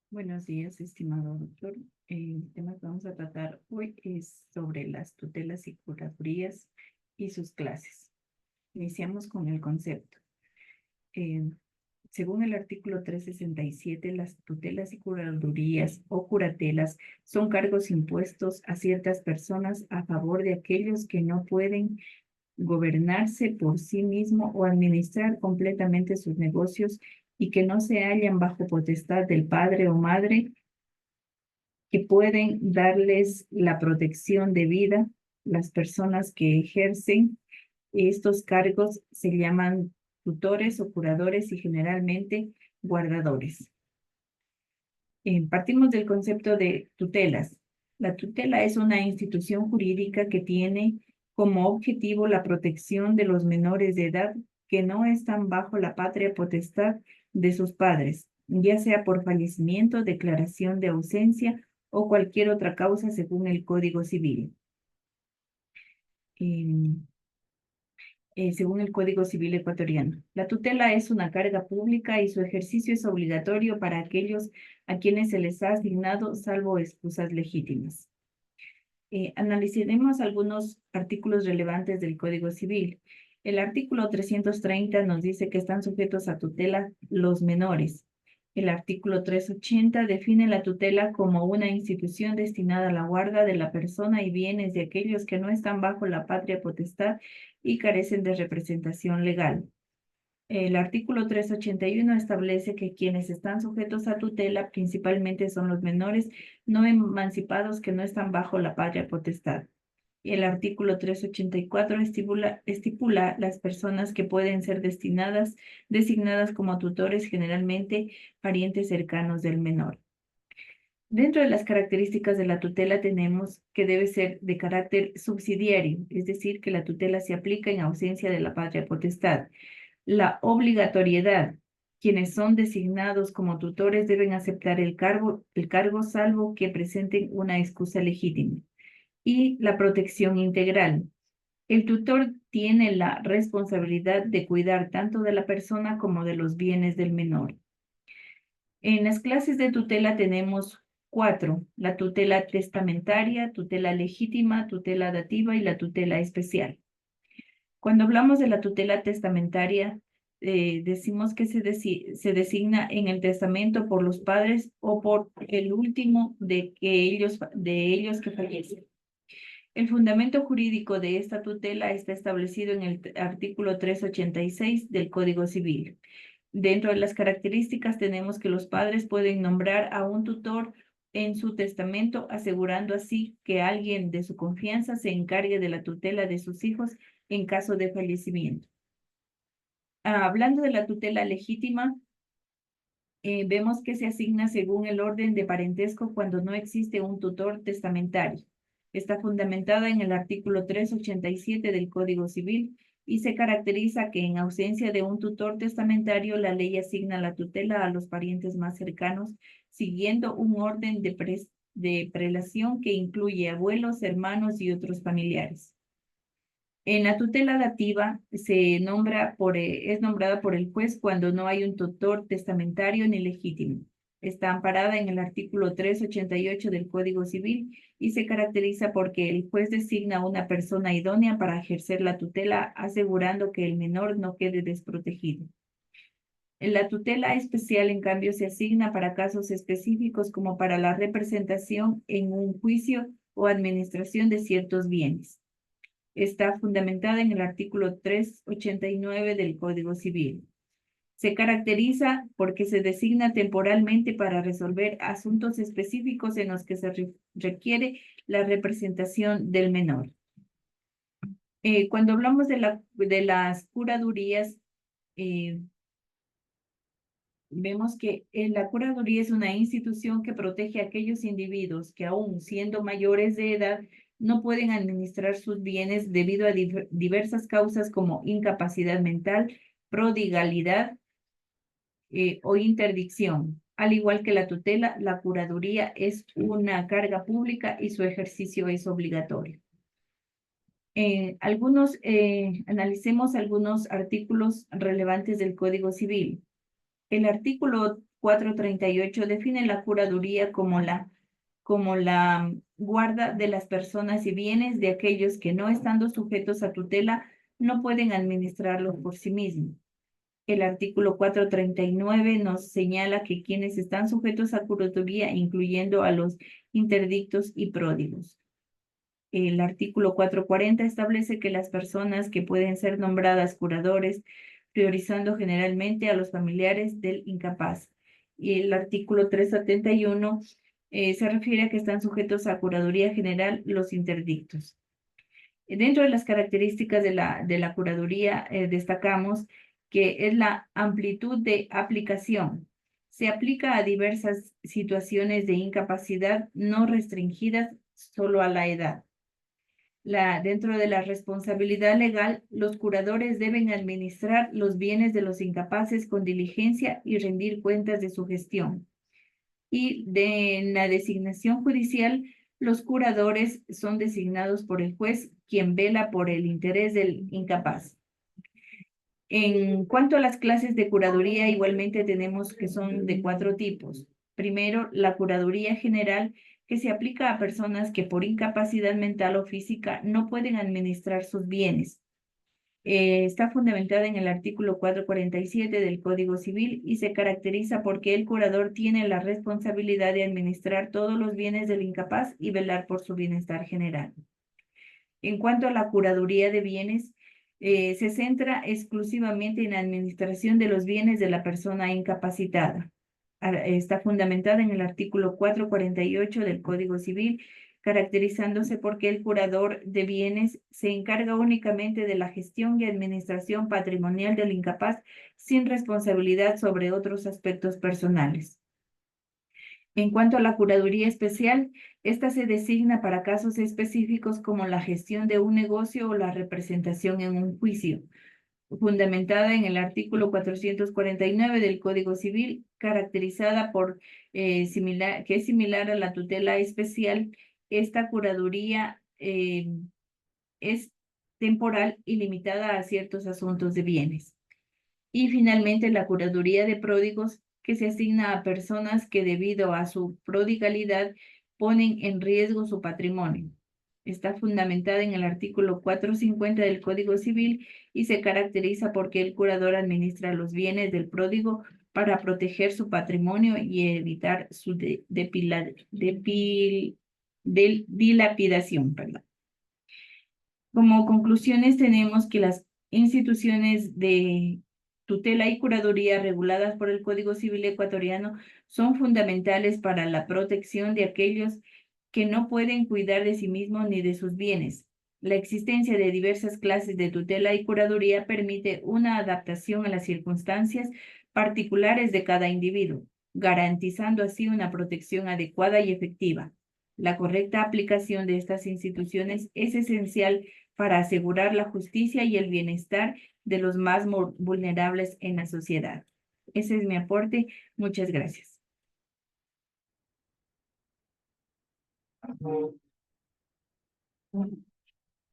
Buenos días, estimado doctor. El tema que vamos a tratar hoy es sobre las tutelas y curadurías y sus clases. Iniciamos con el concepto. Eh, Según el artículo 367, las tutelas y curadurías o curatelas son cargos impuestos a ciertas personas a favor de aquellos que no pueden gobernarse por sí mismo o administrar completamente sus negocios y que no se hallan bajo potestad del padre o madre que pueden darles la protección debida. Las personas que ejercen estos cargos se llaman tutores o curadores y generalmente guardadores. Partimos del concepto de tutelas. La tutela es una institución jurídica que tiene como objetivo la protección de los menores de edad que no están bajo la patria potestad de sus padres, ya sea por fallecimiento, declaración de ausencia o cualquier otra causa según el Código Civil. Em, Según el Código Civil ecuatoriano. La tutela es una carga pública y su ejercicio es obligatorio para aquellos a quienes se les ha asignado, salvo excusas legítimas. Analizaremos algunos artículos relevantes del Código Civil. El artículo 330 nos dice que están sujetos a tutela los menores. El artículo 380 define la tutela como una institución destinada a la guarda de la persona y bienes de aquellos que no están bajo la patria potestad y carecen de representación legal. El artículo 381 establece que quienes están sujetos a tutela principalmente son los menores no emancipados que no están bajo la patria potestad. El artículo 384 estipula las personas que pueden ser designadas como tutores, generalmente parientes cercanos del menor. Dentro de las características de la tutela tenemos que debe ser de carácter subsidiario, es decir, que la tutela se aplica en ausencia de la patria potestad. La obligatoriedad. Quienes son designados como tutores deben aceptar el cargo salvo que presenten una excusa legítima. Y la protección integral. El tutor tiene la responsabilidad de cuidar tanto de la persona como de los bienes del menor. En las clases de tutela tenemos cuatro: la tutela testamentaria, tutela legítima, tutela dativa y la tutela especial. Cuando hablamos de la tutela testamentaria, decimos que se designa en el testamento por los padres o por el último de ellos que fallece. El fundamento jurídico de esta tutela está establecido en el artículo 386 del Código Civil. Dentro de las características tenemos que los padres pueden nombrar a un tutor en su testamento, asegurando así que alguien de su confianza se encargue de la tutela de sus hijos en caso de fallecimiento. Hablando de la tutela legítima, vemos que se asigna según el orden de parentesco cuando no existe un tutor testamentario. Está fundamentada en el artículo 387 del Código Civil y se caracteriza que en ausencia de un tutor testamentario, la ley asigna la tutela a los parientes más cercanos, siguiendo un orden de prelación que incluye abuelos, hermanos y otros familiares. En la tutela dativa es nombrada por el juez cuando no hay un tutor testamentario ni legítimo. Está amparada en el artículo 388 del Código Civil y se caracteriza porque el juez designa a una persona idónea para ejercer la tutela, asegurando que el menor no quede desprotegido. La tutela especial, en cambio, se asigna para casos específicos como para la representación en un juicio o administración de ciertos bienes. Está fundamentada en el artículo 389 del Código Civil. Se caracteriza porque se designa temporalmente para resolver asuntos específicos en los que se requiere la representación del menor. Cuando hablamos de las curadurías, eh, vemos que la curaduría es una institución que protege a aquellos individuos que aún siendo mayores de edad no pueden administrar sus bienes debido a diversas causas como incapacidad mental, prodigalidad o interdicción. Al igual que la tutela, la curaduría es una carga pública y su ejercicio es obligatorio. Analicemos algunos artículos relevantes del Código Civil. El artículo 438 define la curaduría como la guarda de las personas y bienes de aquellos que no estando sujetos a tutela no pueden administrarlos por sí mismos. El artículo 439 nos señala que quienes están sujetos a curaduría, incluyendo a los interdictos y pródigos. El artículo 440 establece que las personas que pueden ser nombradas curadores, priorizando generalmente a los familiares del incapaz. Y el artículo 371 se refiere a que están sujetos a curaduría general los interdictos. Dentro de las características de la curaduría, destacamos que es la amplitud de aplicación. Se aplica a diversas situaciones de incapacidad no restringidas solo a la edad. Dentro de la responsabilidad legal, los curadores deben administrar los bienes de los incapaces con diligencia y rendir cuentas de su gestión. Y en la designación judicial, los curadores son designados por el juez, quien vela por el interés del incapaz. En cuanto a las clases de curaduría, igualmente tenemos que son de 4 tipos. Primero, la curaduría general, que se aplica a personas que por incapacidad mental o física no pueden administrar sus bienes. Está fundamentada en el artículo 447 del Código Civil y se caracteriza porque el curador tiene la responsabilidad de administrar todos los bienes del incapaz y velar por su bienestar general. En cuanto a la curaduría de bienes, se centra exclusivamente en la administración de los bienes de la persona incapacitada. Está fundamentada en el artículo 448 del Código Civil, caracterizándose porque el curador de bienes se encarga únicamente de la gestión y administración patrimonial del incapaz sin responsabilidad sobre otros aspectos personales. En cuanto a la curaduría especial, esta se designa para casos específicos como la gestión de un negocio o la representación en un juicio, fundamentada en el artículo 449 del Código Civil, caracterizada por que es similar a la tutela especial. Esta curaduría es temporal y limitada a ciertos asuntos de bienes. Y finalmente, la curaduría de pródigos, que se asigna a personas que debido a su prodigalidad ponen en riesgo su patrimonio. Está fundamentada en el artículo 450 del Código Civil y se caracteriza porque el curador administra los bienes del pródigo para proteger su patrimonio y evitar su dilapidación. Perdón. Como conclusiones tenemos que las instituciones de tutela y curaduría reguladas por el Código Civil ecuatoriano son fundamentales para la protección de aquellos que no pueden cuidar de sí mismos ni de sus bienes. La existencia de diversas clases de tutela y curaduría permite una adaptación a las circunstancias particulares de cada individuo, garantizando así una protección adecuada y efectiva. La correcta aplicación de estas instituciones es esencial para asegurar la justicia y el bienestar de los más vulnerables en la sociedad. Ese es mi aporte. Muchas gracias.